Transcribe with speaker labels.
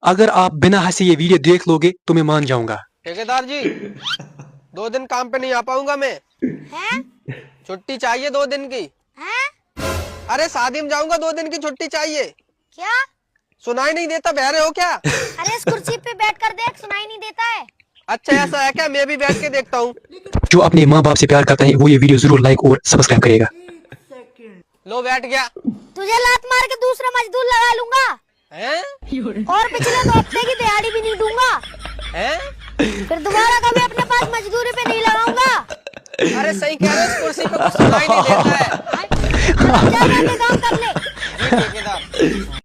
Speaker 1: अगर आप बिना हंसे ये वीडियो देख लोगे तो मैं मान जाऊंगा।
Speaker 2: ठेकेदार जी 2 दिन काम पे नहीं आ पाऊंगा मैं।
Speaker 3: हैं?
Speaker 2: छुट्टी चाहिए 2 दिन की।
Speaker 3: हैं?
Speaker 2: अरे शादी में जाऊंगा, 2 दिन की छुट्टी चाहिए।
Speaker 3: क्या?
Speaker 2: सुनाई नहीं देता, बहरे हो क्या?
Speaker 3: अरे इस कुर्सी पे बैठ कर देख, सुनाई नहीं देता है।
Speaker 2: अच्छा ऐसा है क्या? मैं भी बैठ के देखता हूँ।
Speaker 1: जो अपने माँ बाप से प्यार करता है वो ये वीडियो जरूर लाइक और सब्सक्राइब करेगा।
Speaker 2: लो बैठ गया।
Speaker 3: तुझे लात मार के दूसरा मजदूर लगा लूंगा
Speaker 2: हैं?
Speaker 3: और पिछले 2 हफ्ते की दिहाड़ी भी नहीं दूंगा।
Speaker 2: हैं?
Speaker 3: फिर दोबारा कभी अपने पास मजदूरी पे नहीं लगाऊंगा।
Speaker 2: अरे सही कह रहे हो, इस कुर्सी पे कुछ सुनाई नहीं देता है।
Speaker 3: जा, जाके काम कर ले।
Speaker 2: जी ठेकेदार।